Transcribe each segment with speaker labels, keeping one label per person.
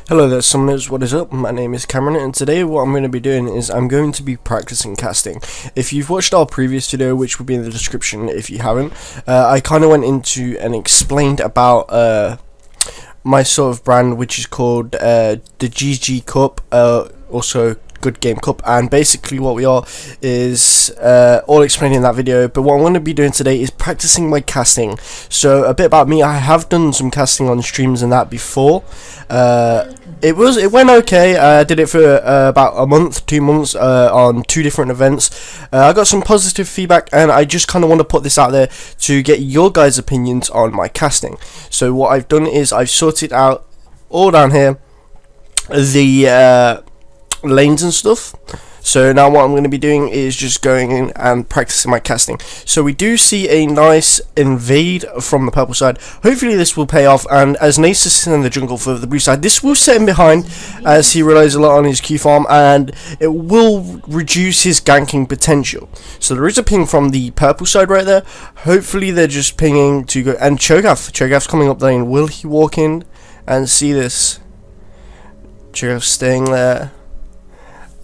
Speaker 1: Hello there summoners, what is up? My name is Cameron, and today what I'm going to be doing is I'm going to be practicing casting. If you've watched our previous video, which will be in the description if you haven't, I kind of went into and explained about my sort of brand, which is called the GG Cup, also Good Game Cup, and basically what we are is all explained in that video. But what I'm going to be doing today is practicing my casting. So a bit about me: I have done some casting on streams and that before. It went okay. I did it for about a month, 2 months on 2 different events. I got some positive feedback, and I just kind of want to put this out there to get your guys' opinions on my casting. So what I've done is I've sorted out all down here the lanes and stuff. So now what I'm going to be doing is just going in and practicing my casting. So we do see a nice invade from the purple side. Hopefully this will pay off, and as Nace is in the jungle for the blue side, this will set him behind as he relies a lot on his Q farm, and it will reduce his ganking potential. So there is a ping from the purple side right there. Hopefully they're just pinging to go, and Cho'Gath's coming up lane. Will he walk in and see this? Cho'Gath's staying there.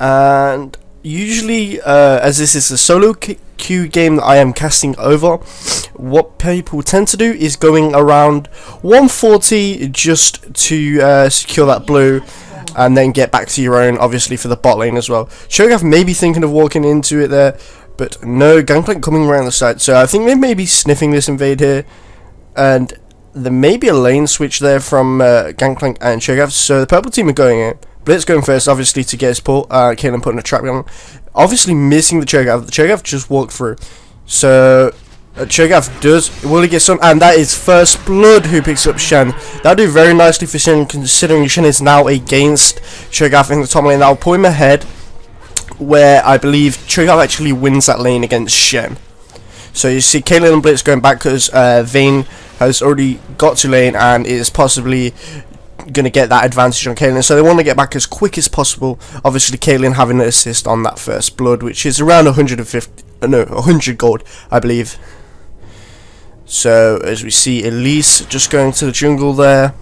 Speaker 1: And usually, as this is a solo queue game that I am casting over, what people tend to do is going around 140 just to secure that blue, and then get back to your own, obviously for the bot lane as well. Cho'Gath may be thinking of walking into it there, but no, Gangplank coming around the side. So I think they may be sniffing this invade here, and there may be a lane switch there from Gangplank and Cho'Gath. So the purple team are going in. Blitz going first, obviously, to get his pull. Kaelan putting a trap on. Obviously missing the Cho'Gath. The Cho'Gath just walked through. So, Cho'Gath does. Will he get some? And that is First Blood who picks up Shen. That'll do very nicely for Shen, considering Shen is now against Cho'Gath in the top lane. That'll pull him ahead, where I believe Cho'Gath actually wins that lane against Shen. So you see Kaelan and Blitz going back because Vayne has already got to lane and is possibly gonna get that advantage on Kaelan, so they want to get back as quick as possible. Obviously Kaelan having an assist on that First Blood, which is around 100 gold, I believe. So as we see Elise just going to the jungle there.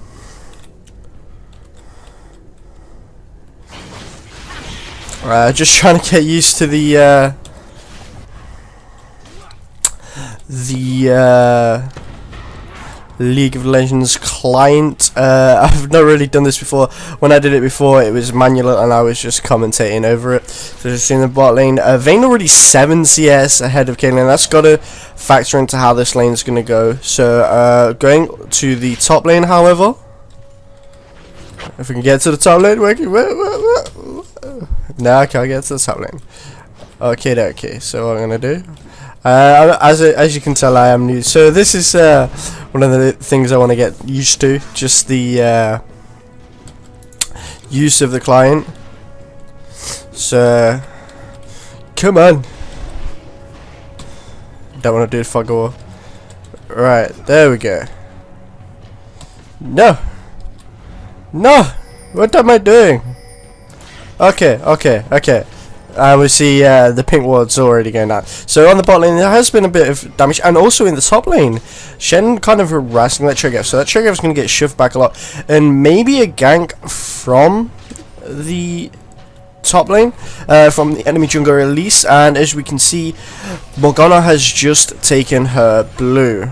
Speaker 1: Just trying to get used to the League of Legends client. I've not really done this before. When I did it before, it was manual and I was just commentating over it. So just in the bot lane, Vayne already 7 CS ahead of Kaelan. That's got to factor into how this lane is going to go. So going to the top lane, however, if we can get to the top lane, no, I can't get to the top lane. Okay, so what I'm going to do, as you can tell, I am new, so this is one of the things I want to get used to, just the use of the client. So come on, don't want to do it for go. Right, there we go. No, what am I doing? Okay. We see the pink ward's already going down. So on the bot lane there has been a bit of damage, and also in the top lane Shen kind of harassing that Cho'Gath, so that Cho'Gath's going to get shoved back a lot, and maybe a gank from the top lane from the enemy jungler Elise. And as we can see, Morgana has just taken her blue.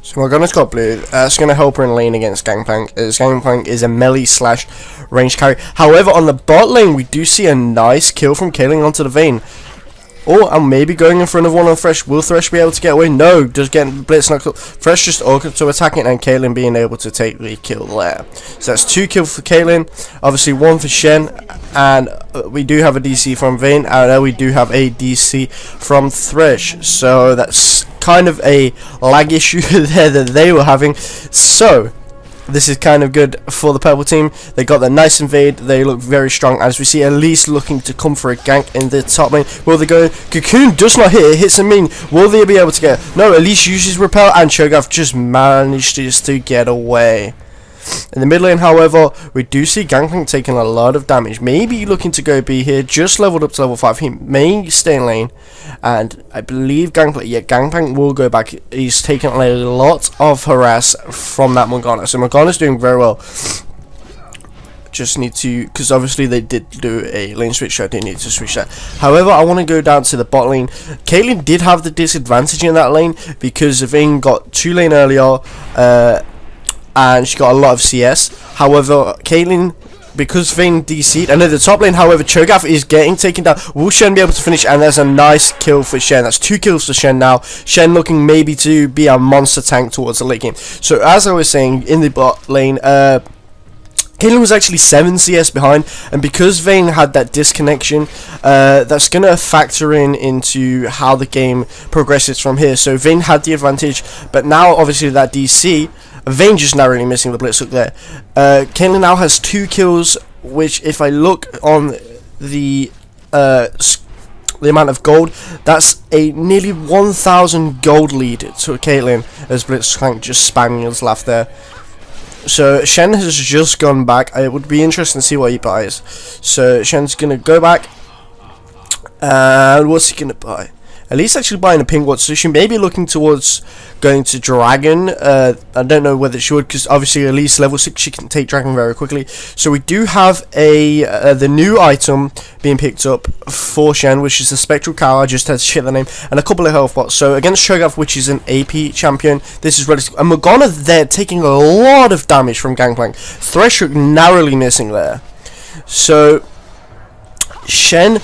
Speaker 1: So Morgana's got blue. That's going to help her in lane against Gangplank, as Gangplank is a melee / range carry. However, on the bot lane, we do see a nice kill from Kaelan onto the Vayne. Oh, and maybe going in front of one on Thresh. Will Thresh be able to get away? No, just getting Blitz knocked up. Thresh just auto attacking, and Kaelan being able to take the kill there. So that's 2 kills for Kaelan, obviously 1 for Shen, and we do have a DC from Vayne, and we do have a DC from Thresh. So that's kind of a lag issue there that they were having. So this is kind of good for the purple team. They got the nice invade. They look very strong, as we see Elise looking to come for a gank in the top lane. Will they go? Cocoon does not hit. It hits a minion. Will they be able to get? No, Elise uses repel, and Cho'Gath just managed to get away. In the mid lane, however, we do see Gangplank taking a lot of damage. Maybe looking to go B here, just leveled up to level 5. He may stay in lane, and I believe Gangplank will go back. He's taking a lot of harass from that Morgana, so Morgana's doing very well. Just need to, because obviously they did do a lane switch, so I do need to switch that. However, I want to go down to the bot lane. Caitlyn did have the disadvantage in that lane because Vayne got 2 lane earlier, and she got a lot of CS. However, Caitlyn, because Vayne DC'd, and at the top lane, however, Cho'Gath is getting taken down. Will Shen be able to finish? And there's a nice kill for Shen. That's 2 kills for Shen now. Shen looking maybe to be a monster tank towards the late game. So as I was saying, in the bot lane, Caitlyn was actually 7 CS behind, and because Vayne had that disconnection, that's going to factor into how the game progresses from here. So Vayne had the advantage, but now obviously that DC, Vayne just narrowly missing the blitz look there. Caitlyn now has 2 kills, which if I look on the amount of gold, that's a nearly 1,000 gold lead to Caitlyn, as Blitzcrank just spamming his laugh there. So Shen has just gone back. It would be interesting to see what he buys. So Shen's gonna go back, and what's he gonna buy? At least actually buying a pink one. So she may be looking towards going to Dragon. I don't know whether she would, because obviously at least level 6 she can take Dragon very quickly. So we do have the new item being picked up for Shen, which is the Spectral Cow. I just had to share the name, and a couple of health pots. So against Cho'Gath, which is an AP champion, this is relative. And Morgana there taking a lot of damage from Gangplank. Thresh narrowly missing there. So Shen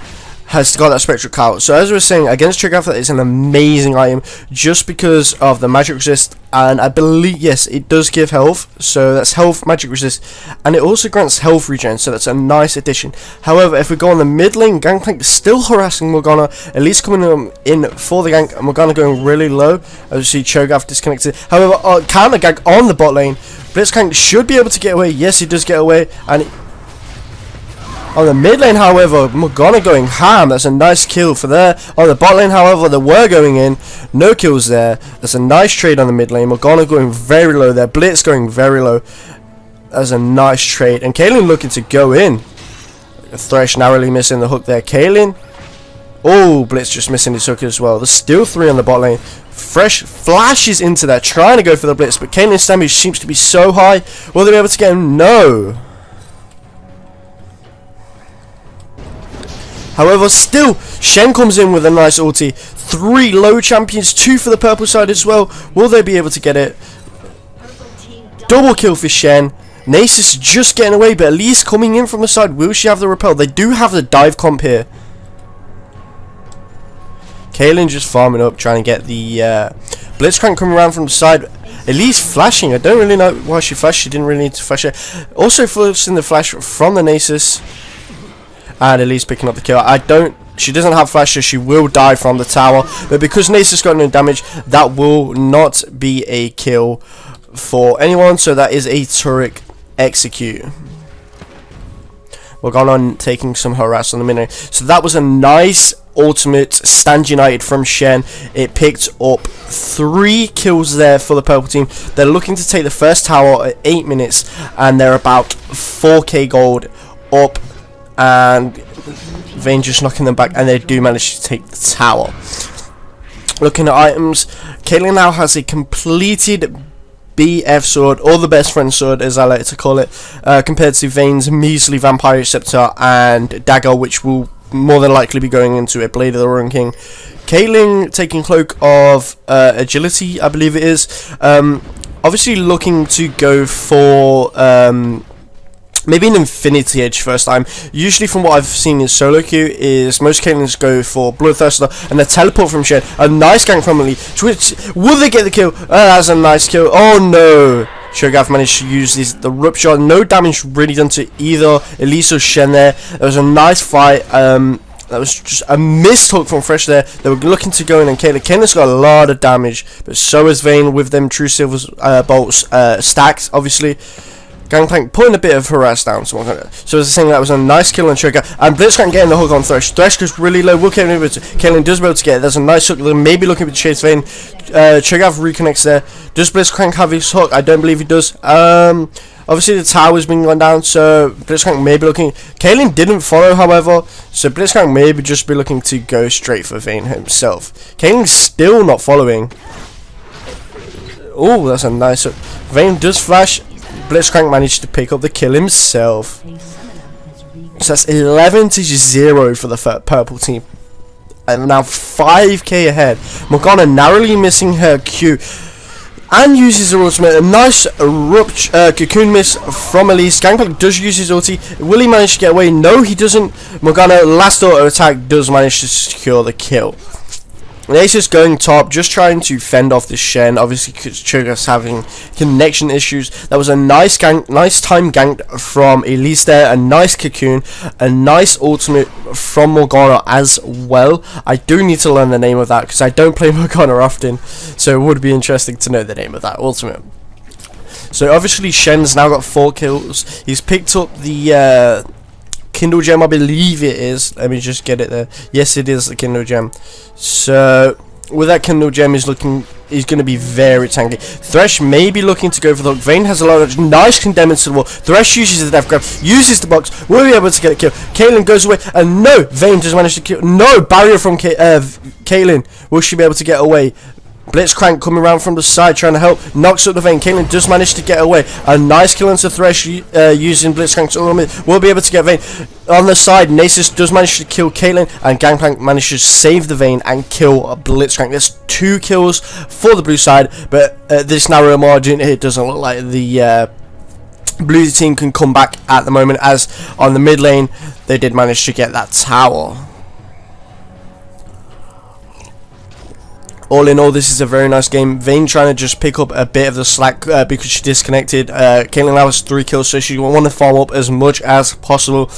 Speaker 1: has got that Spectral Cow. So as we were saying, against Cho'Gath, that is an amazing item just because of the magic resist, and I believe, yes, it does give health. So that's health, magic resist, and it also grants health regen, so that's a nice addition. However, if we go on the mid lane, Gangplank is still harassing Morgana, at least coming in for the gank. Morgana going really low, as you see Cho'Gath disconnected. However, counter gank on the bot lane, Blitzcrank should be able to get away. Yes, he does get away, and on the mid lane, however, Morgana going ham. That's a nice kill for there. On the bot lane, however, they were going in. No kills there. That's a nice trade on the mid lane. Morgana going very low there. Blitz going very low. That's a nice trade. And Caitlyn looking to go in. Thresh narrowly missing the hook there. Caitlyn. Oh, Blitz just missing his hook as well. There's still 3 on the bot lane. Fresh flashes into that, trying to go for the Blitz, but Caitlyn's damage seems to be so high. Will they be able to get him? No. However, still, Shen comes in with a nice ulti. 3 low champions, 2 for the purple side as well. Will they be able to get it? Double kill for Shen. Nasus just getting away, but at least coming in from the side. Will she have the repel? They do have the dive comp here. Caitlyn just farming up, trying to get the Blitzcrank coming around from the side. At least flashing. I don't really know why she flashed. She didn't really need to flash it. Also forcing the flash from the Nasus. And at least picking up the kill. She doesn't have flash, so she will die from the tower. But because Nasus got no damage, that will not be a kill for anyone. So that is a turret execute. We're going on taking some harass on the minute. So that was a nice ultimate stand united from Shen. It picked up 3 kills there for the purple team. They're looking to take the first tower at 8 minutes, and they're about 4k gold up. And Vayne just knocking them back, and they do manage to take the tower. Looking at items, Caitlyn now has a completed BF sword, or the best friend sword as I like to call it, compared to Vayne's measly vampire scepter and dagger, which will more than likely be going into a Blade of the Ruined King. Caitlyn taking cloak of agility, I believe it is. Obviously looking to go for maybe an Infinity Edge first time. Usually from what I've seen in solo queue is most Caitlyn's go for Bloodthirster and the teleport from Shen. A nice gank from Lee. Twitch, will they get the kill? That's a nice kill. Oh no. Cho'Gath managed to use the rupture. No damage really done to either Elise or Shen there. There was a nice fight. That was just a missed hook from Thresh there. They were looking to go in, and Caitlyn's got a lot of damage, but so is Vayne with them True Silver bolts stacked, obviously. Gangplank putting a bit of harass down. So as I was saying, that was a nice kill on Trigger. And Blitzcrank getting the hook on Thresh. Thresh goes really low. Will Caitlyn does be able to get it. There's a nice hook. They're maybe looking to chase Vayne. Cho'Gath reconnects there. Does Blitzcrank have his hook? I don't believe he does. Obviously the tower's been gone down, so Blitzcrank may be looking. Caitlyn didn't follow, however, so Blitzcrank may be just be looking to go straight for Vayne himself. Caitlyn's still not following. Oh, that's a nice hook. Vayne does flash. Blitzcrank managed to pick up the kill himself. So that's 11-0 for the purple team. And now 5k ahead. Morgana narrowly missing her Q. And uses her ultimate. A nice cocoon miss from Elise. Gangplank does use his ulti. Will he manage to get away? No, he doesn't. Morgana, last auto attack, does manage to secure the kill. Nasus going top, just trying to fend off this Shen. Obviously, because Cho'Gath's having connection issues. That was a nice time ganked from Elise there. A nice cocoon. A nice ultimate from Morgana as well. I do need to learn the name of that because I don't play Morgana often. So it would be interesting to know the name of that ultimate. So obviously Shen's now got 4 kills. He's picked up the Kindle Gem, I believe it is. Let me just get it there. Yes, it is the Kindle Gem. So with that Kindle Gem, he's going to be very tanky. Thresh may be looking to go for the hook. Vayne has a lot of nice condemned to the wall. Thresh uses the death grab, uses the box, will be able to get a kill. Caitlyn goes away, and no, Vayne does manage to kill. No, barrier from Caitlyn. Will she be able to get away? Blitzcrank coming around from the side trying to help, knocks up the Vayne. Caitlyn does manage to get away. A nice kill into Thresh using Blitzcrank's ultimate. Will be able to get Vayne. On the side, Nasus does manage to kill Caitlyn, and Gangplank manages to save the Vayne and kill Blitzcrank. There's 2 kills for the blue side, but at this narrow margin, it doesn't look like the blue team can come back at the moment, as on the mid lane, they did manage to get that tower. All in all, this is a very nice game. Vayne trying to just pick up a bit of the slack because she disconnected. Caitlyn now has 3 kills, so she want to farm up as much as possible.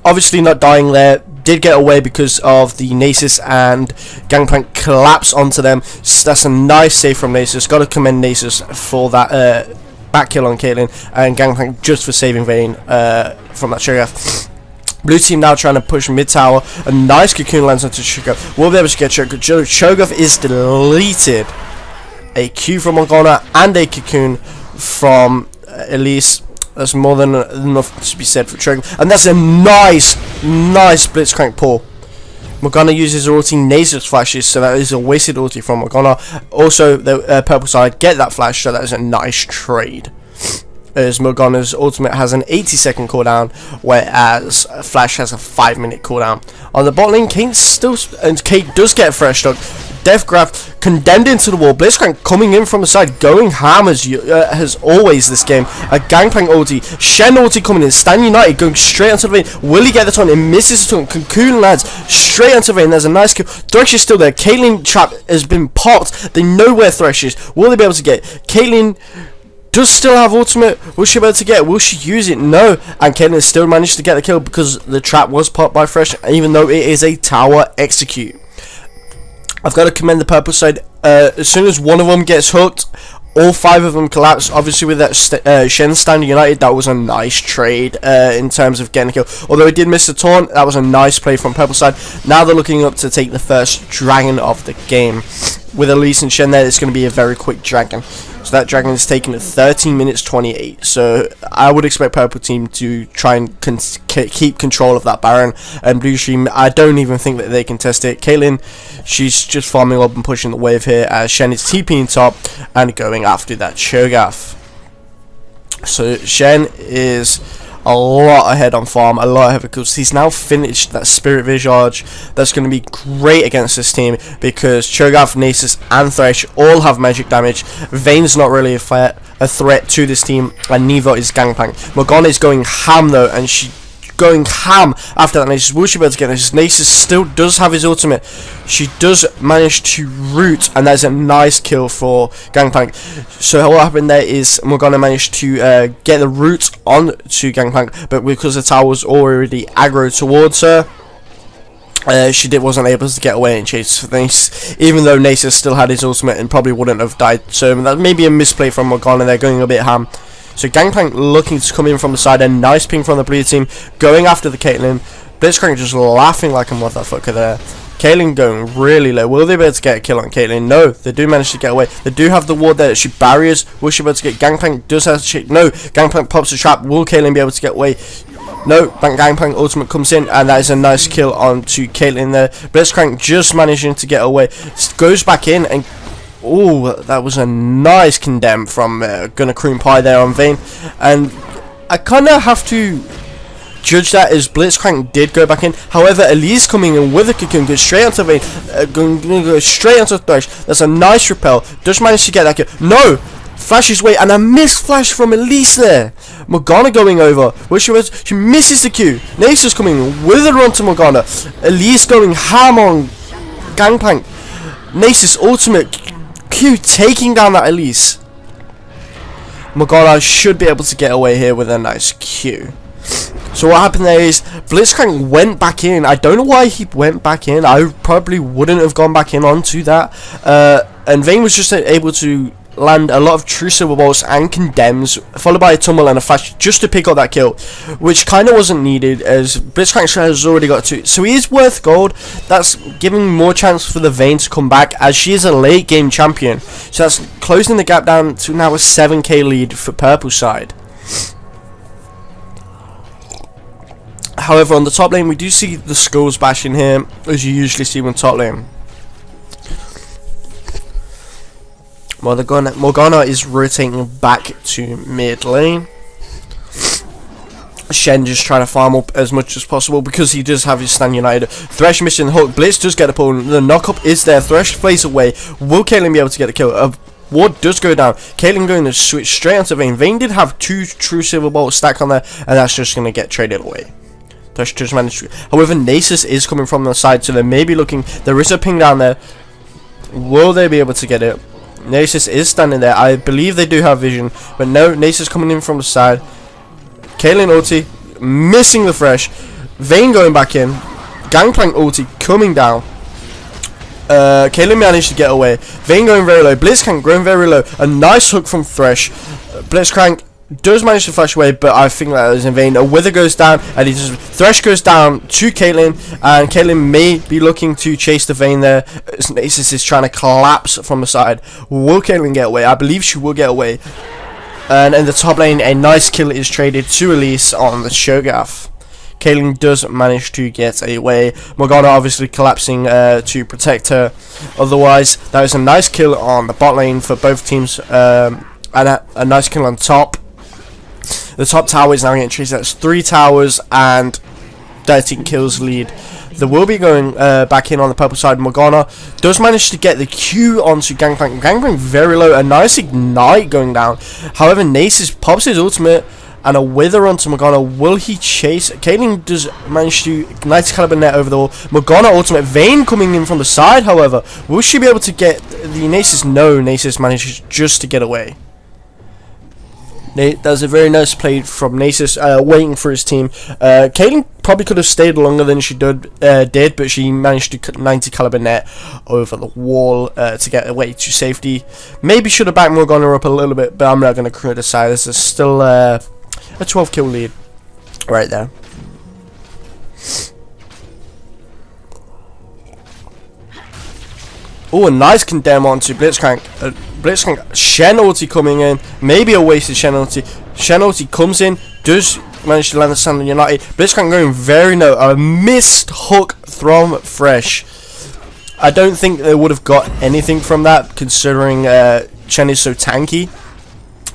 Speaker 1: Obviously not dying there. Did get away because of the Nasus and Gangplank collapse onto them. So that's a nice save from Nasus. Got to commend Nasus for that back kill on Caitlyn, and Gangplank just for saving Vayne from that Cho'Gath. Blue team now trying to push mid tower. A nice cocoon lands onto Cho'Gath. Will be able to get Cho'Gath. Cho'Gath is deleted. A Q from Morgana and a cocoon from Elise. That's more than enough to be said for Cho'Gath. And that's a nice Blitzcrank pull. Morgana uses her ulti, Nasus flashes, so that is a wasted ulti from Morgana. Also, the purple side get that flash, so that is a nice trade. As Morgana's ultimate has an 80-second cooldown, whereas Flash has a 5-minute cooldown. On the bot lane, Kate does get a fresh stock. Death grab condemned into the wall. Blitzcrank coming in from the side, going ham as always this game. A Gangplank ulti, Shen ulti coming in. Stan United going straight onto the Vayne. Will he get the taunt? It misses the taunt. Cocoon lands straight onto the Vayne. There's a nice kill. Thresh is still there. Caitlyn trap has been popped. They know where Thresh is. Will they be able to get it? Caitlyn does still have ultimate. Will she be able to get it? Will she use it? No. And Caitlyn still managed to get the kill because the trap was popped by Thresh, even though it is a tower execute. I've got to commend the purple side. As soon as one of them gets hooked, all 5 of them collapse. Obviously with that Shen Stan United, that was a nice trade in terms of getting a kill. Although it did miss the taunt, that was a nice play from purple side. Now they're looking up to take the first dragon of the game. With Elise and Shen there, it's going to be a very quick dragon. So that dragon is taken at 13 minutes 28. So I would expect purple team to try and keep control of that Baron. And blue team, I don't even think that they can test it. Caitlyn, she's just farming up and pushing the wave here, as Shen is TPing top and going after that Cho'Gath. So Shen is a lot ahead on farm, a lot ahead because he's now finished that Spirit Visage. That's going to be great against this team because Cho'Gath, Nasus and Thresh all have magic damage. Vayne's not really a threat to this team, and neither is Gangplank. Morgana is going ham though, and she going ham after that Nasus. Will she be able to get this? Nasus still does have his ultimate. She does manage to root, and that's a nice kill for Gangplank. So what happened there is Morgana managed to get the root on to Gangplank, but because the tower was already aggro towards her, she wasn't able to get away and chase things, even though Nasus still had his ultimate and probably wouldn't have died. So that may be a misplay from Morgana there, going a bit ham. So Gangplank looking to come in from the side. A nice ping from the blue team, going after the Caitlyn. Blitzcrank just laughing like a motherfucker there. Caitlyn going really low. Will they be able to get a kill on Caitlyn? No, they do manage to get away. They do have the ward there. She barriers. Will she be able to get? Gangplank does have to. No, Gangplank pops a trap. Will Caitlyn be able to get away? No, Gangplank ultimate comes in, and that is a nice kill onto Caitlyn there. Blitzcrank just managing to get away. Goes back in, and oh, that was a nice condemn from Gunner Cream Pie there on Vayne. And I kind of have to judge that as Blitzcrank did go back in. However, Elise coming in with a cocoon, goes straight onto Vayne, go straight onto Thresh. That's a nice repel. Does manage to get that kill. No! Flashes away, and a missed flash from Elise there. Morgana going over. She misses the Q. Nasus coming in with a run to Morgana. Elise going ham on Gangplank. Nasus ultimate Q taking down that Elise. Morgana should be able to get away here with a nice Q. So what happened there is Blitzcrank went back in. I don't know why he went back in. I probably wouldn't have gone back in onto that. And Vayne was just able to land a lot of true silver bolts and condemns, followed by a tumble and a flash just to pick up that kill, which kind of wasn't needed as Blitzcrank has already got 2. So he is worth gold. That's giving more chance for the Vayne to come back, as she is a late game champion. So that's closing the gap down to now a 7k lead for purple side. However, on the top lane we do see the skulls bashing here, as you usually see on top lane. Morgana is rotating back to mid lane. Shen just trying to farm up as much as possible because he does have his Stand United. Thresh missing the hook. Blitz does get a pull. The knock-up is there. Thresh plays away. Will Caitlyn be able to get a kill? Ward does go down. Caitlyn going to switch straight onto Vayne. Vayne did have 2 true silver bolts stacked on there, and that's just going to get traded away. Thresh just managed to. However, Nasus is coming from the side, so they may be looking. There is a ping down there. Will they be able to get it? Nasus is standing there. I believe they do have vision, but no, Nasus coming in from the side. Caitlyn ulti, missing the Thresh. Vayne going back in. Gangplank ulti coming down. Caitlyn managed to get away. Vayne going very low. Blitzcrank going very low. A nice hook from Thresh. Blitzcrank does manage to flash away, but I think that is in vain. A Wither goes down, and he just Thresh goes down to Caitlyn, and Caitlyn may be looking to chase the Vayne there. Nasus is trying to collapse from the side. Will Caitlyn get away? I believe she will get away. And in the top lane, a nice kill is traded to Elise on the Sho'gaf. Caitlyn does manage to get away. Morgana obviously collapsing to protect her. Otherwise, that is a nice kill on the bot lane for both teams, and a nice kill on top. The top tower is now getting chased. That's 3 towers and 13 kills lead. They will be going back in on the purple side. Morgana does manage to get the Q onto Gangplank. Gangplank very low. A nice ignite going down. However, Nasus pops his ultimate and a Wither onto Morgana. Will he chase? Caitlyn does manage to ignite Caliber Net over the wall. Morgana ultimate. Vayne coming in from the side, however. Will she be able to get the Nasus? No, Nasus manages just to get away. That was a very nice play from Nasus, waiting for his team. Caitlyn probably could have stayed longer than she did, but she managed to cut 90 Caliber Net over the wall to get away to safety. Maybe should have backed Morgana up a little bit, but I'm not going to criticize. There's still a 12 kill lead right there. Oh, a nice condemn onto Blitzcrank. Blitzcrank, Shen ulti coming in. Maybe a wasted Shen ulti. Shen ulti comes in, does manage to land the Stand United. Blitzcrank going very low. A missed hook from Thresh. I don't think they would have got anything from that, considering Shen is so tanky.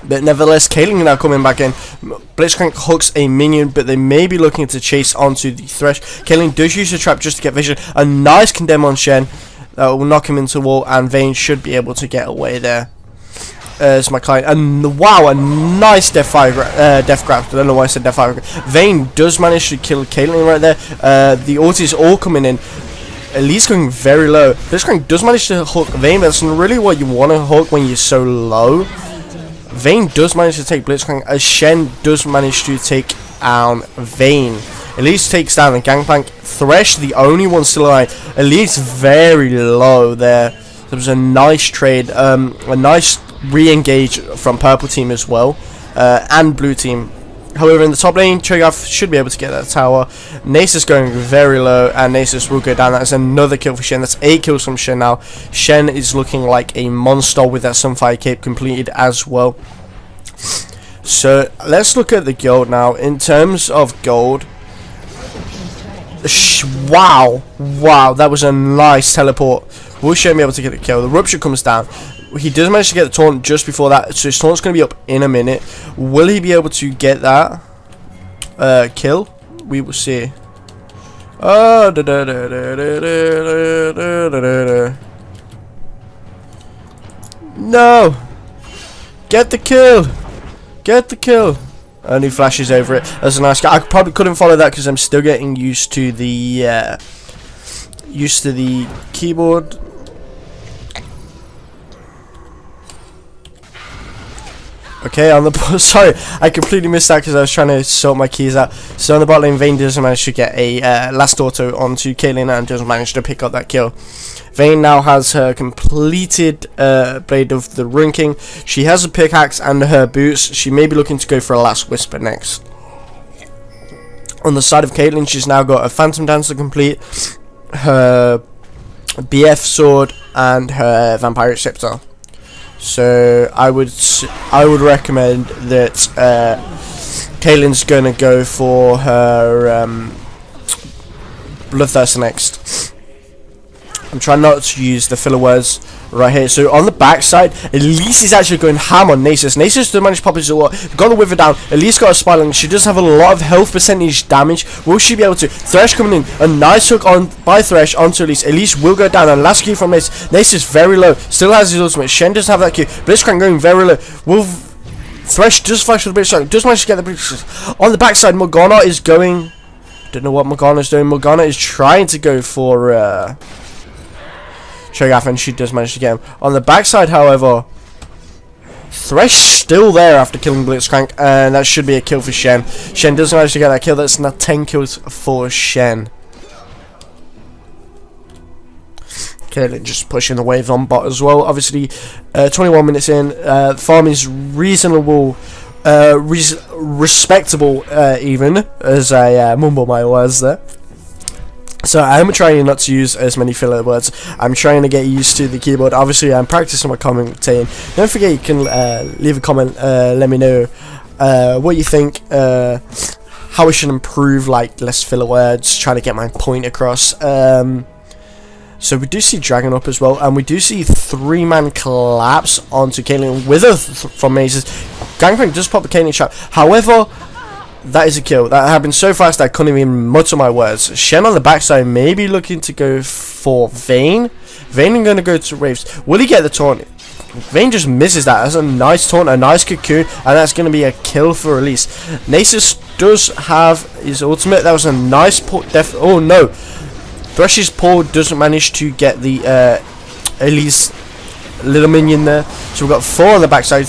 Speaker 1: But nevertheless, Caitlyn now coming back in. Blitzcrank hooks a minion, but they may be looking to chase onto the Thresh. Caitlyn does use the trap just to get vision. A nice condemn on Shen. That will knock him into the wall, and Vayne should be able to get away there. As my client, and wow, a nice death grab. I don't know why I said death fire. Vayne does manage to kill Caitlyn right there. The ulti is all coming in. Elise going very low. Blitzcrank does manage to hook Vayne, but that's not really what you want to hook when you're so low. Vayne does manage to take Blitzcrank, as Shen does manage to take down Vayne. Elise takes down the Gangplank. Thresh, the only one still alive. Elise very low there. There was a nice trade, a nice re-engage from purple team as well. and blue team. However, in the top lane, Cho'Gath should be able to get that tower. Nasus going very low, and Nasus will go down. That's another kill for Shen. That's 8 kills from Shen now. Shen is looking like a monster with that Sunfire Cape completed as well. So, let's look at the gold now. In terms of gold, wow, that was a nice teleport. Will Shen be able to get the kill? The Rupture comes down. He does manage to get the taunt just before that, so his taunt's going to be up in a minute. Will he be able to get that kill? We will see. Oh, no! Get the kill! Get the kill! And he flashes over it. That's a nice guy. I probably couldn't follow that because I'm still getting used to the keyboard. Okay, on the sorry, I completely missed that because I was trying to sort my keys out. So on the bot lane, Vayne doesn't manage to get a last auto onto Caitlyn and doesn't manage to pick up that kill. Vayne now has her completed Blade of the Ruin King. She has a pickaxe and her boots. She may be looking to go for a last whisper next. On the side of Caitlyn, she's now got a Phantom Dance to complete, her BF sword, and her Vampire Scepter. So I would recommend that Caitlyn's gonna go for her Bloodthirster next. I'm trying not to use the filler words right here. So on the backside, Elise is actually going ham on Nasus. Nasus does manage to pop his ult. Got the Wither down. Elise got a Spiraling. She does have a lot of health percentage damage. Will she be able to? Thresh coming in. A nice hook on by Thresh onto Elise. Elise will go down. And last Q from Nasus. Nasus very low. Still has his ultimate. Shen doesn't have that Q. Blitzcrank going very low. Will Thresh does flash with the Blitzcrank. Does manage to get the Blitzcrank. On the backside, Morgana is going. Don't know what Morgana's doing. Morgana is trying to go for Cho'Gath, and she does manage to get him. On the backside, however, Thresh still there after killing Blitzcrank, and that should be a kill for Shen. Shen does manage to get that kill. That's now 10 kills for Shen. Okay, just pushing the wave on bot as well. Obviously, 21 minutes in, farm is reasonable, respectable even, as I mumble my words there. So I'm trying not to use as many filler words. I'm trying to get used to the keyboard. Obviously, I'm practicing my commentating. Don't forget you can leave a comment. Let me know what you think. How I should improve, like less filler words. Trying to get my point across. So we do see Dragon up as well, and we do see 3-man collapse onto Caitlyn with a from Mazes. Gangplank does pop the Caitlyn trap. However, that is a kill. That happened so fast I couldn't even mutter my words. Shen on the backside may be looking to go for Vayne. Vayne is going to go to Waves. Will he get the taunt? Vayne just misses that. That's a nice taunt, a nice cocoon, and that's going to be a kill for Elise. Nasus does have his ultimate. That was a nice pull. Oh no. Thresh's pull doesn't manage to get the Elise little minion there. So we've got 4 on the backside.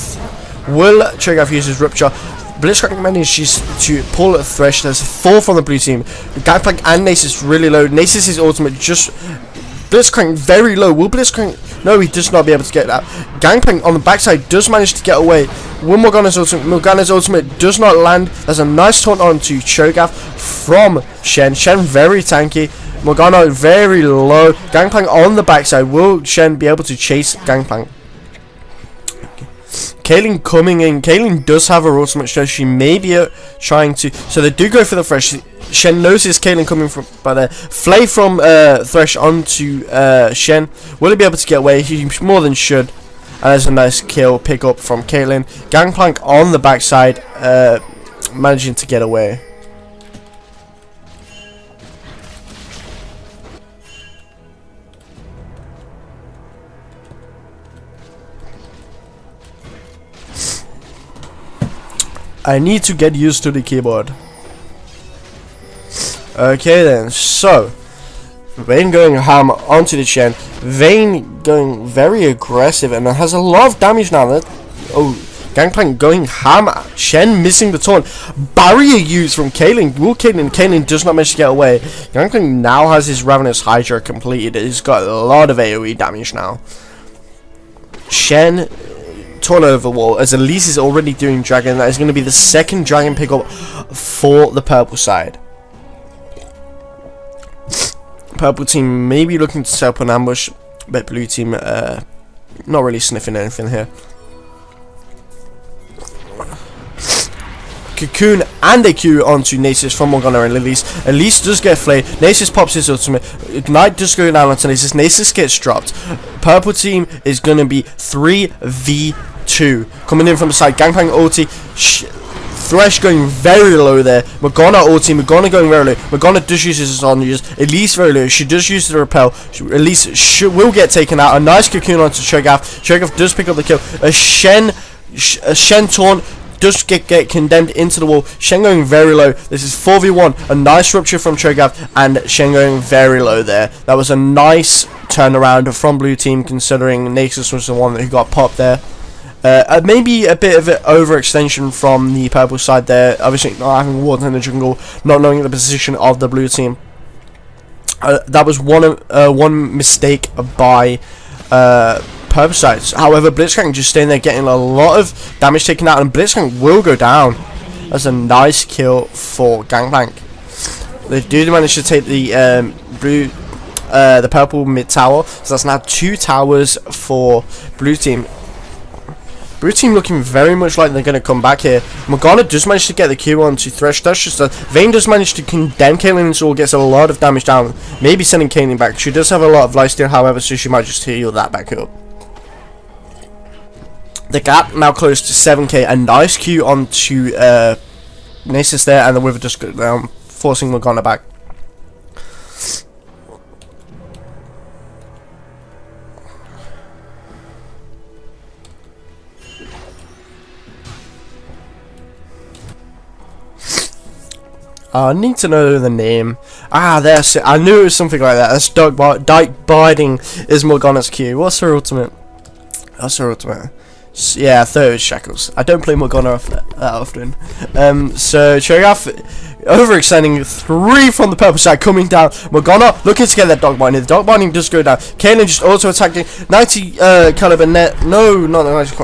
Speaker 1: Will Cho'Gath use his Rupture? Blitzcrank manages to pull a Thresh. There's 4 from the blue team. Gangplank and Nasus really low. Nasus' ultimate just... Blitzcrank very low. Will Blitzcrank... No, he does not be able to get that. Gangplank on the backside does manage to get away. Will Morgana's ultimate does not land. There's a nice taunt on to Cho'Gath from Shen. Shen very tanky. Morgana very low. Gangplank on the backside. Will Shen be able to chase Gangplank? Caitlyn coming in. Caitlyn does have her ultimate, so she may be trying to. So they do go for the Thresh. Shen notices Caitlyn coming from, but Flay from Thresh onto Shen. Will he be able to get away? He more than should. And there's a nice kill pick up from Caitlyn. Gangplank on the backside, managing to get away. I need to get used to the keyboard. Okay then, so Vayne going ham onto the Shen. Vayne going very aggressive and has a lot of damage now. Gangplank going ham. Shen missing the taunt. Barrier used from Caitlyn. Will Caitlyn does not manage to get away. Gangplank now has his Ravenous Hydra completed. He's got a lot of AoE damage now. Shen turnover wall, as Elise is already doing dragon. That is going to be the second dragon pickup for the purple side. Purple team may be looking to set up an ambush, but blue team not really sniffing anything here. Cocoon and a Q onto Nasus from Morgana and Elise. Elise does get flayed. Nasus pops his ultimate. Ignite does go down onto Nasus. Nasus gets dropped. Purple team is going to be 3v2. Coming in from the side. Gangplank ulti. Thresh going very low there. Morgana ulti. Morgana going very low. Morgana does use his Sonya's. Elise very low. She does use the repel. Elise will get taken out. A nice Cocoon onto Cho'Gath. Cho'Gath does pick up the kill. A Shen taunt does get condemned into the wall. Shen going very low. This is 4v1. A nice rupture from Cho'Gath and Shen going very low there. That was a nice turnaround from blue team, considering Nasus was the one who got popped there. Maybe a bit of an overextension from the purple side there. Obviously not having wards in the jungle, not knowing the position of the blue team. That was one mistake by purple sides. However, Blitzcrank just staying there getting a lot of damage taken out, and Blitzcrank will go down. That's a nice kill for Gangplank. They do manage to take the the purple mid tower, so that's now 2 towers for blue team. Blue team looking very much like they're going to come back here. Morgana does manage to get the Q onto Thresh. That's just Vayne does manage to condemn Caitlyn, so gets a lot of damage down. Maybe sending Caitlyn back. She does have a lot of lifesteal, however, so she might just heal that back up. The gap now close to 7k. A nice Q onto Nasus there, and the Wither just goes down, forcing Morgana back. I need to know the name. There's it. I knew it was something like that. That's Dyke Biding is Morgana's Q. What's her ultimate? That's her ultimate. Yeah, third Shackles. I don't play Morgana that often. So Cho'Gath overextending, 3 from the purple side coming down. Morgana looking to get that dog binding. The dog binding does go down. Caitlyn just auto attacking. 90 caliber net. No, not the 90.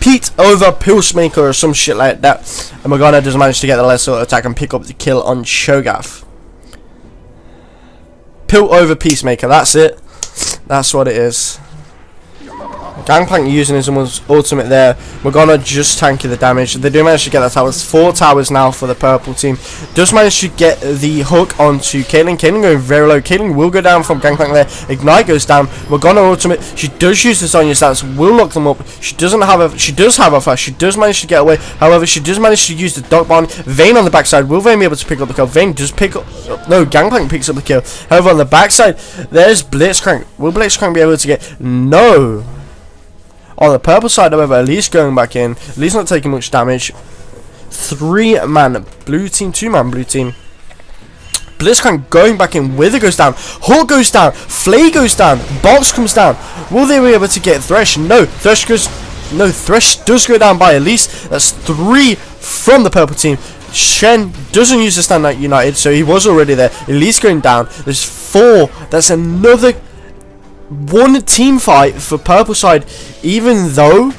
Speaker 1: Pete over Pulsemaker or some shit like that. And Morgana does manage to get the lesser attack and pick up the kill on Cho'Gath. Pilt over Peacemaker, that's it. That's what it is. Gangplank using his ultimate there. Morgana just tanking the damage. They do manage to get that towers. 4 towers now for the purple team. Does manage to get the hook onto Caitlyn. Caitlyn going very low. Caitlyn will go down from Gangplank there. Ignite goes down. Morgana ultimate. She does use the Sonya stats. Will lock them up. She does have a flash. She does manage to get away. However, she does manage to use the Dark Bond. Vayne on the backside. Will Vayne be able to pick up the kill? Vayne does pick up. No, Gangplank picks up the kill. However, on the backside, there's Blitzcrank. Will Blitzcrank be able to get? No. On the purple side, however, Elise going back in. Elise not taking much damage. 3-man blue team, 2-man blue team. Blitzcrank going back in. Wither goes down. Hulk goes down. Flay goes down. Box comes down. Will they be able to get Thresh? No. Thresh does go down by Elise. That's 3 from the purple team. Shen doesn't use the standout United, so he was already there. Elise going down. There's 4. That's another 1 team fight for purple side. Even though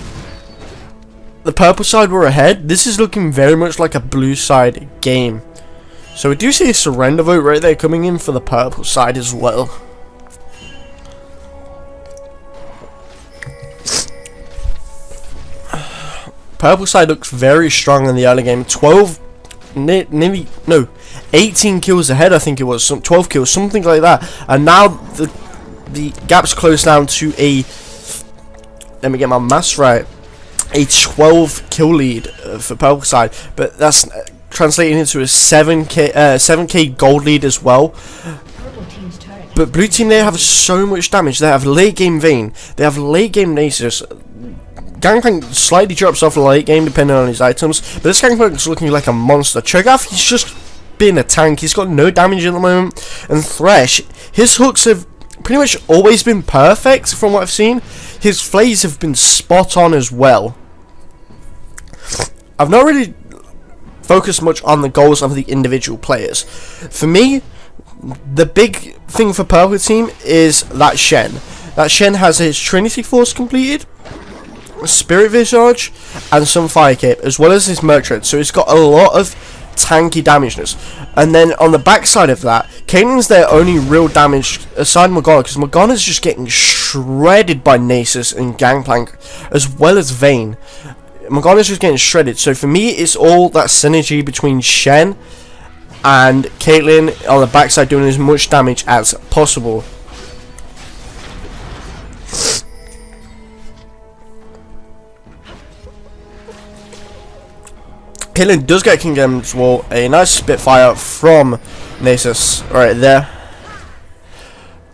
Speaker 1: the purple side were ahead, this is looking very much like a blue side game. So we do see a surrender vote right there coming in for the purple side as well. Purple side looks very strong in the early game. 18 kills ahead, I think it was. 12 kills, something like that. And now the gap's closed down to a, let me get my maths right, a 12 kill lead for purple side, but that's translating into a 7k gold lead as well. But blue team, they have so much damage. They have late game Vayne, they have late game Nasus. Gangplank slightly drops off late game depending on his items, but this Gangplank is looking like a monster. Cho'Gath, he's just been a tank. He's got no damage at the moment. And Thresh, his hooks have pretty much always been perfect from what I've seen. His flays have been spot on as well. I've not really focused much on the goals of the individual players. For me, the big thing for purple team is that Shen. That Shen has his Trinity Force completed. Spirit Visage and some Fire Cape, as well as his Merc Tread, so it's got a lot of tanky damageness. And then on the backside of that, Caitlyn's their only real damage aside Morgana, because Morgana's just getting shredded by Nasus and Gangplank, as well as Vayne. Morgana's just getting shredded. So for me, it's all that synergy between Shen and Caitlyn on the backside doing as much damage as possible. Caitlyn does get Kingdom's Wall, a nice Spitfire from Nasus right there.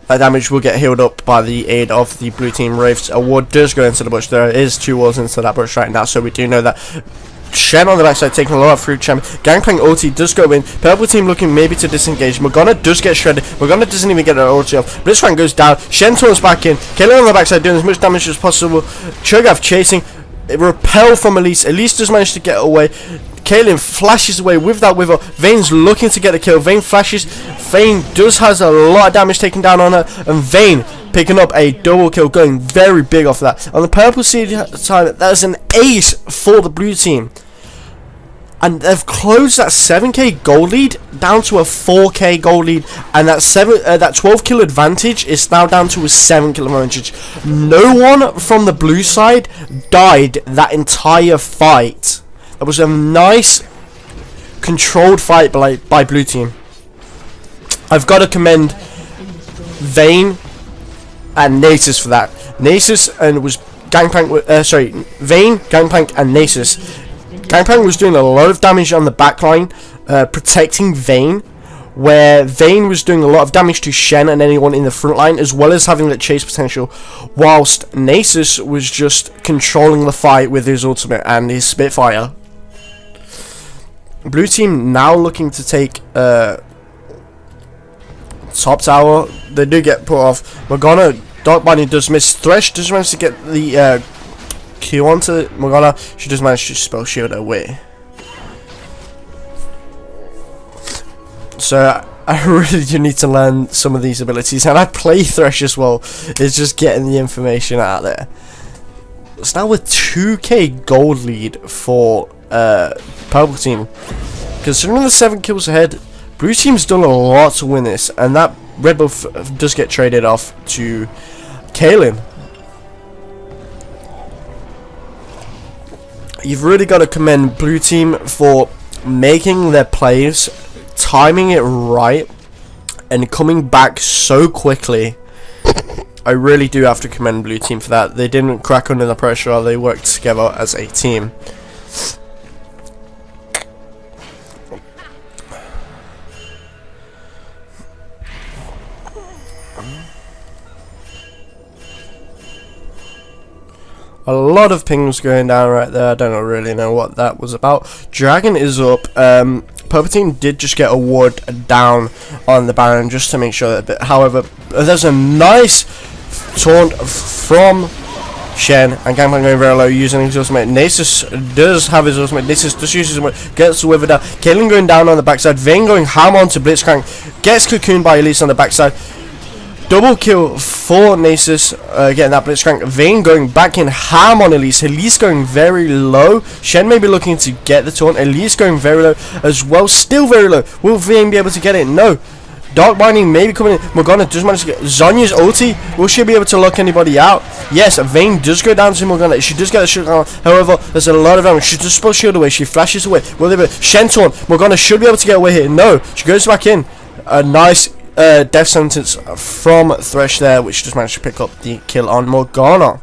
Speaker 1: That damage will get healed up by the aid of the blue team Wraiths. A ward does go into the bush. There is 2 walls into that bush right now, so we do know that. Shen on the backside taking a lot of fruit champ. Gangplank ulti does go in. Purple team looking maybe to disengage. Morgana does get shredded. Morgana doesn't even get her ulti off. Blitzcrank goes down. Shen turns back in. Caitlyn on the backside doing as much damage as possible. Cho'Gath chasing. Repel from Elise. Elise does manage to get away. Caitlyn flashes away with that wither. Vayne's looking to get the kill. Vayne flashes. Vayne has a lot of damage taken down on her. And Vayne picking up a double kill, going very big off that. On the purple side, that's an ace for the blue team. And they've closed that 7k gold lead down to a 4k gold lead, and that 12 kill advantage is now down to a 7 kill advantage. No one from the blue side died that entire fight. That was a nice controlled fight by blue team. I've got to commend Vayne and Nasus for that. Nasus and was Gangplank. Vayne, Gangplank, and Nasus. Gangplank was doing a lot of damage on the backline, protecting Vayne, where Vayne was doing a lot of damage to Shen and anyone in the front line, as well as having that chase potential, whilst Nasus was just controlling the fight with his ultimate and his Spitfire. Blue team now looking to take top tower. They do get put off. Morgana, Dark Binding does miss. Thresh does manage to get the Q onto Morgana. She does manage to spell shield away. So I really do need to learn some of these abilities, and I play Thresh as well. It's just getting the information out there. It's now a 2k gold lead for purple team. Considering the 7 kills ahead, blue team's done a lot to win this, and that red buff does get traded off to Caitlyn. You've really got to commend blue team for making their plays, timing it right, and coming back so quickly. I really do have to commend blue team for that. They didn't crack under the pressure. They worked together as a team. A lot of pings going down right there. I don't really know what that was about. Dragon is up. Purple team did just get a ward down on the Baron just to make sure that. However, there's a nice taunt from Shen and Gangplank going very low using his ultimate. Nasus does have his ultimate. Nasus just uses his gets the wither down. Caitlyn going down on the backside. Vayne going ham onto Blitzcrank. Gets cocooned by Elise on the backside. Double kill for Nasus, getting that Blitzcrank. Vayne going back in ham on Elise. Elise going very low. Shen may be looking to get the taunt. Elise going very low as well. Still very low. Will Vayne be able to get it? No. Dark Binding maybe coming in. Morgana does manage to get Zhonya's ulti. Will she be able to lock anybody out? Yes, Vayne does go down to Morgana. She does get the shield down. However, there's a lot of damage. She does spell shield away. She flashes away. Will they be? Shen taunt. Morgana should be able to get away here. No. She goes back in. A nice death sentence from Thresh there, which just managed to pick up the kill on Morgana.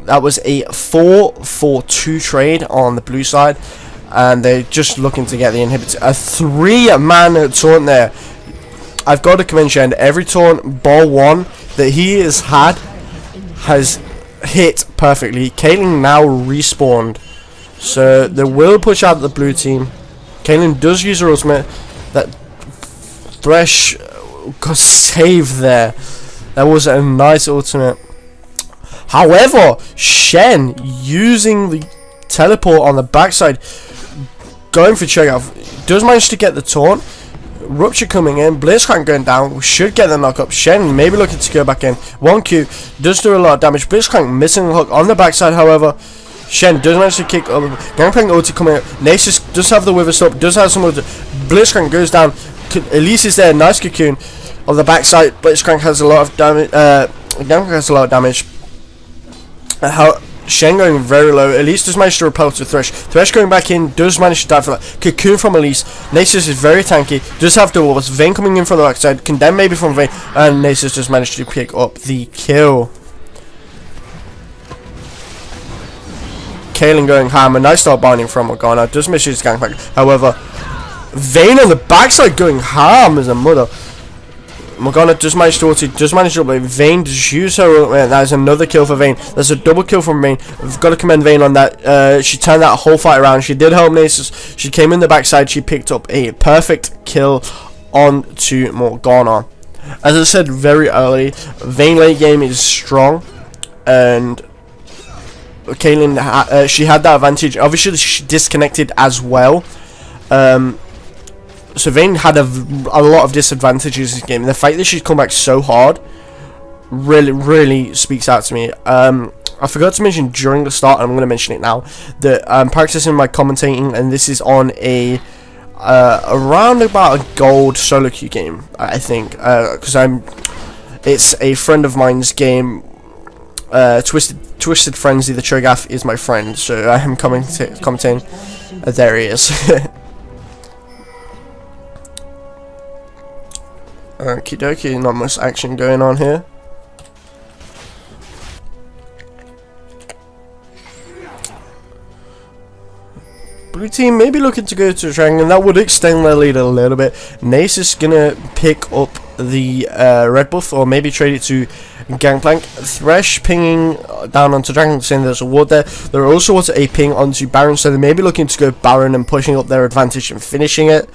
Speaker 1: That was a 4-4-2 trade on the blue side, and they're just looking to get the inhibitor. A 3-man taunt there. I've got to commend Shen. Every taunt ball one that he has hit perfectly. Caitlyn now respawned, so they will push out the blue team. Caitlyn does use her ultimate. That Thresh got saved there. That was a nice ultimate. However, Shen using the teleport on the backside, going for Cho'Gath, does manage to get the taunt. Rupture coming in, Blitzcrank going down, we should get the knock up. Shen maybe looking to go back in. 1Q does do a lot of damage. Blitzcrank missing the hook on the backside, however. Shen does manage to kick up. Gangplank ulti coming out. Nasus does have the wither stop, does have some ulti. Blitzcrank goes down. Elise is there, nice cocoon on the backside. Blitzcrank has a lot of damage. Gangplank has a lot of damage. Shen going very low. Elise does manage to repel to Thresh. Thresh going back in, does manage to die for that. Cocoon from Elise. Nasus is very tanky, does have double buffs. Vayne coming in from the backside. Condemn maybe from Vayne. And Nasus just managed to pick up the kill. Kaelin going ham. A nice start binding from Morgana. Does miss his Gangplank. However, Vayne on the backside going ham as a mother. Morgana does manage to ulti, does manage to upload. Vayne does use her ultimate. That is another kill for Vayne. There's a double kill from Vayne. We've got to commend Vayne on that. She turned that whole fight around. She did help Nasus. She came in the backside. She picked up a perfect kill onto Morgana. As I said very early, Vayne late game is strong, and Kaelin, she had that advantage. Obviously, she disconnected as well. So Vayne had a lot of disadvantages in this game. The fact that she's come back so hard really speaks out to me. I forgot to mention during the start, and I'm going to mention it now, that I'm practicing my commentating, and this is on a around about a gold solo queue game, I think, because it's a friend of mine's game. Twisted Frenzy, the Cho'Gath is my friend, so I am commenting. There he is. Okie dokie, not much action going on here. Blue team maybe looking to go to the dragon, and that would extend their lead a little bit. Nasus gonna pick up the red buff, or maybe trade it to Gangplank. Thresh pinging down onto dragon, saying there's a ward there. There also was a ping onto Baron, so they may be looking to go Baron and pushing up their advantage and finishing it.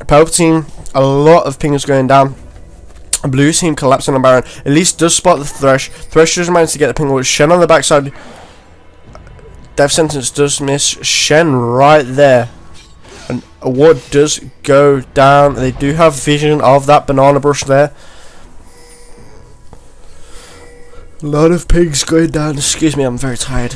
Speaker 1: Palpatine, a lot of pingers going down. Blue team collapsing on Baron. Elise does spot the Thresh. Thresh does manage to get the ping with Shen on the backside. Death Sentence does miss Shen right there. And a ward does go down. They do have vision of that banana brush there. A lot of pigs going down. Excuse me, I'm very tired.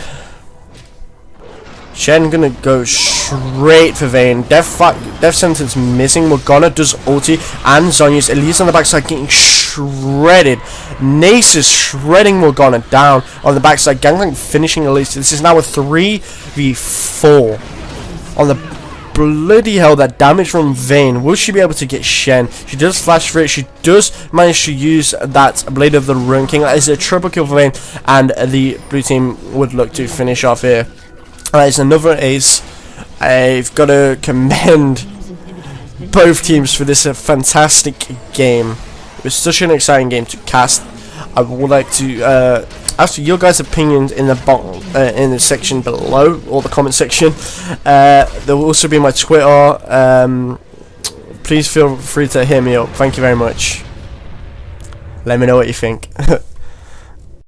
Speaker 1: Shen gonna go straight for Vayne. Death Sentence missing. Morgana does ulti, and Zhonya's. Elise on the backside getting shredded. Nasus shredding Morgana down on the backside. Gangplank finishing Elise. This is now a 3v4 on the bloody hell. That damage from Vayne. Will she be able to get Shen? She does flash for it. She does manage to use that Blade of the Ruin King. That is a triple kill for Vayne, and the blue team would look to finish off here. That is another ace. I've got to commend both teams for this fantastic game. It was such an exciting game to cast. I would like to ask for your guys' opinions in the in the section below, or the comment section. There will also be my Twitter. Please feel free to hit me up. Thank you very much. Let me know what you think.